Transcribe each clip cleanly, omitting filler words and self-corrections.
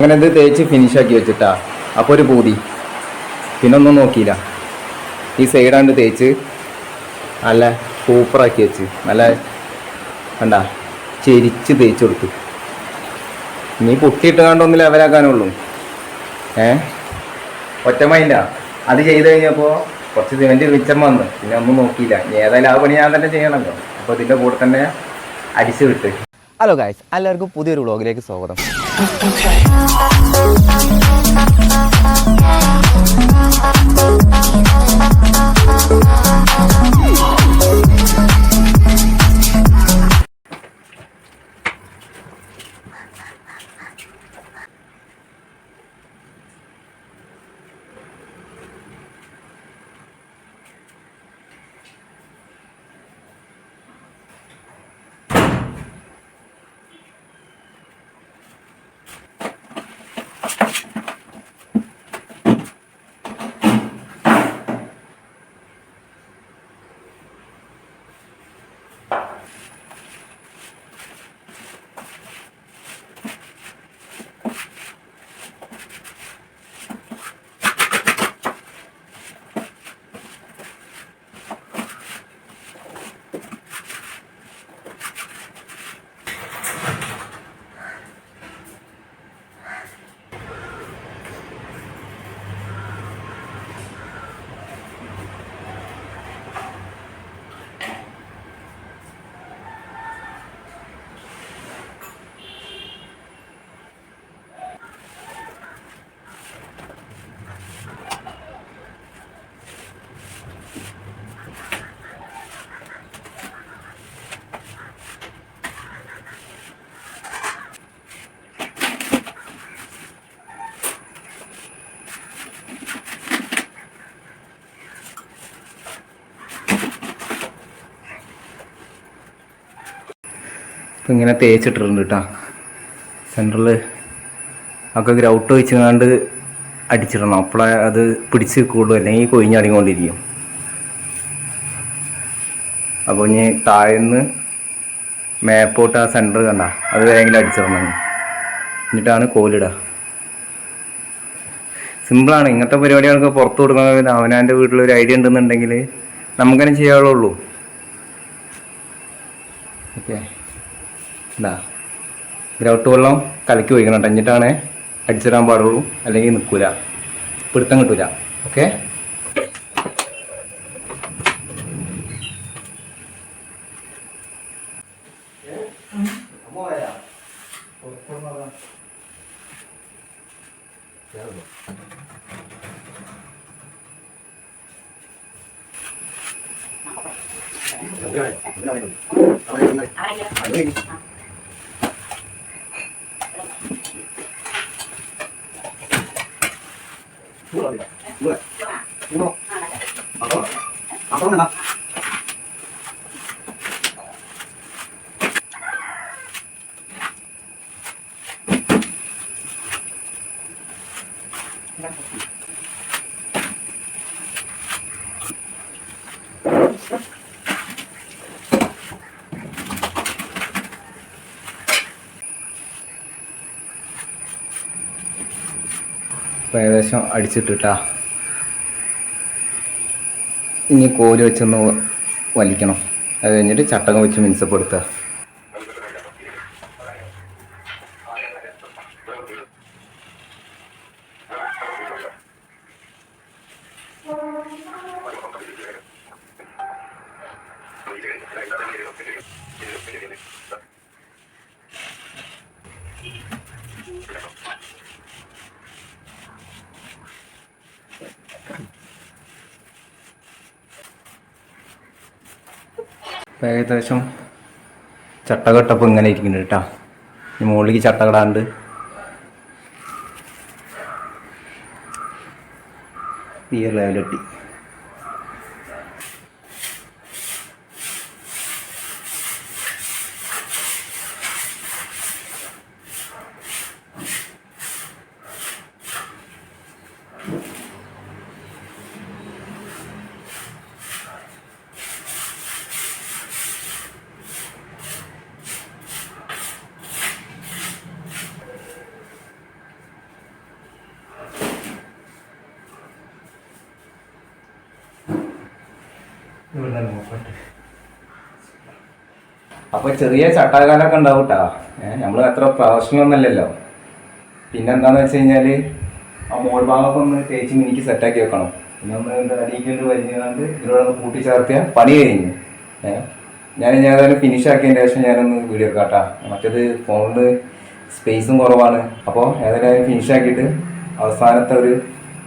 അങ്ങനെ ഇത് തേച്ച് ഫിനിഷാക്കി വെച്ചിട്ടാ. അപ്പോൾ ഒരു പൂതി പിന്നെ ഒന്നും നോക്കിയില്ല. ഈ സൈഡാണ്ട് തേച്ച് നല്ല സൂപ്പറാക്കി വെച്ച് നല്ല കണ്ടാ ചെരിച്ച് തേച്ച് കൊടുത്തു. ഇനി പൊട്ടിയിട്ട് കണ്ടൊന്ന് ലെവലാക്കാനുള്ളൂ. ഒറ്റ മൈൻഡാ അത് ചെയ്ത് കഴിഞ്ഞപ്പോൾ കുറച്ച് സിമെൻറ്റ് മിച്ചം വന്ന് പിന്നെ ഒന്നും നോക്കിയില്ല. ഏതായാലും ആ പണി ഞാൻ തന്നെ ചെയ്യണമല്ലോ. അപ്പോൾ ഇതിൻ്റെ കൂടെ തന്നെ അടിച്ച് വിട്ട്. ഹലോ ഗായ്സ്, എല്ലാവർക്കും പുതിയൊരു വ്ളോഗിലേക്ക് സ്വാഗതം. ഇങ്ങനെ തേച്ചിട്ടിട്ടുണ്ട് കേട്ടോ. സെൻറ്ററിൽ ഒക്കെ ഗ്രൗട്ട് വെച്ചുകൊണ്ട് അടിച്ചിടണം. അപ്പോഴേ അത് പിടിച്ച് കൂടും, അല്ലെങ്കിൽ കൊഴിഞ്ഞടിക്കൊണ്ടിരിക്കും. അപ്പോൾ ഇനി താഴേന്ന് മേപ്പോട്ട് ആ സെൻറ്റർ കണ്ട അത് വേഗം അടിച്ചിടണം. എന്നിട്ടാണ് കോലിടുക. സിമ്പിളാണ്. ഇങ്ങനത്തെ പരിപാടികൾക്ക് പുറത്ത് കൊടുക്കുന്നത് അവനാൻ്റെ വീട്ടിലൊരു ഐഡിയ ഉണ്ടെന്നുണ്ടെങ്കിൽ നമുക്കതിനെ ചെയ്യാവുള്ളൂ. ഓക്കെ, എന്താ ഗ്രൗട്ട് വെള്ളം കലക്കി ഒഴിക്കണം. എന്നിട്ടാണ് അടിച്ചിടാൻ പാടുള്ളൂ, അല്ലെങ്കിൽ നിൽക്കില്ല, പിടുത്തം കിട്ടില്ല. ഓക്കെ, ഏകദേശം അടിച്ചിട്ടിട്ടാ. ഇനി കോല് വെച്ചൊന്ന് വലിക്കണം. അത് കഴിഞ്ഞിട്ട് ചട്ടകം വെച്ച് മിനുസപ്പെടുത്തുക. ഏകദേശം ചട്ടകെട്ടപ്പോൾ ഇങ്ങനെ ഇരിക്കുന്നുണ്ട് കേട്ടോ. ഈ മുകളിലേക്ക് ചട്ടകടാണ്ട് ഈ ലെവലെട്ടി. അപ്പോൾ ചെറിയ ചട്ടാകാലൊക്കെ ഉണ്ടാവും കേട്ടോ. നമ്മൾ അത്ര പ്രൊഫഷണൽ ഒന്നല്ലല്ലോ. പിന്നെന്താണെന്ന് വെച്ച് കഴിഞ്ഞാൽ ആ മോൾ ഭാഗമൊക്കെ ഒന്ന് തേച്ച് മിനിക്ക് സെറ്റാക്കി വെക്കണം. പിന്നെ ഒന്ന് അടിയിക്കൊണ്ട് വലിഞ്ഞാണ്ട് ഇതിലൂടെ ഒന്ന് കൂട്ടിച്ചേർത്തിയാൽ പണി കഴിഞ്ഞു. ഞാൻ ഏതായാലും ഫിനിഷ് ആക്കിയതിന് ശേഷം ഞാനൊന്ന് വീഡിയോ എടുക്കാം കേട്ടോ. മറ്റേത് ഫോണിൽ സ്പേസും കുറവാണ്. അപ്പോൾ ഏതായാലും ഫിനിഷ് ആക്കിയിട്ട് അവസാനത്തെ ഒരു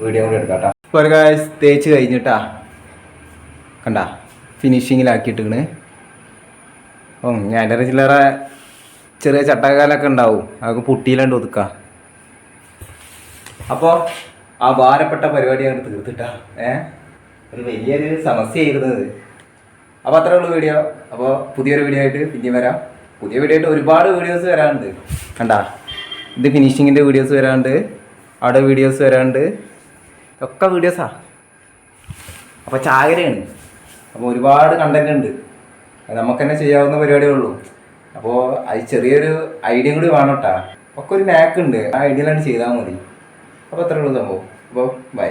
വീഡിയോ കൂടി എടുക്കാം കേട്ടോ. ഇപ്പോൾ ഗായ്സ് തേച്ച് കഴിഞ്ഞിട്ടാ കണ്ട ഫിനിഷിങ്ങിലാക്കിയിട്ടാണ്. ഞാൻ ചില്ലറ ചെറിയ ചട്ടക്കാലൊക്കെ ഉണ്ടാവും, അതൊക്കെ പുട്ടിയിലാണ്ട് ഒതുക്കാം. അപ്പോൾ ആ ഭാരപ്പെട്ട പരിപാടി അങ്ങോട്ട് തീർത്തിട്ടാ. ഒരു വലിയൊരു സമസ്യയായിരുന്നത്. അപ്പോൾ അത്രേ ഉള്ളൂ വീഡിയോ. അപ്പോൾ പുതിയൊരു വീഡിയോ ആയിട്ട് പിന്നെയും വരാം. പുതിയ വീഡിയോ ആയിട്ട് ഒരുപാട് വീഡിയോസ് വരാനുണ്ട്. കണ്ടാ ഇത് ഫിനിഷിങ്ങിൻ്റെ വീഡിയോസ് വരാനുണ്ട്, അവിടെ വീഡിയോസ് വരാനുണ്ട്, ഒക്കെ വീഡിയോസാ. അപ്പോൾ ചാകരയാണ്. അപ്പോൾ ഒരുപാട് കണ്ടന്റ് ഉണ്ട്. നമുക്ക് തന്നെ ചെയ്യാവുന്ന പരിപാടിയേ ഉള്ളൂ. അപ്പോൾ അത് ചെറിയൊരു ഐഡിയ കൂടി വേണം കേട്ടോ. ഒക്കെ ഒരു നാക്ക് ഉണ്ട്, ആ ഐഡിയയിലാണ് ചെയ്താൽ മതി. അപ്പോൾ അത്രേ ഉള്ളൂ സംഭവം. അപ്പോൾ ബൈ.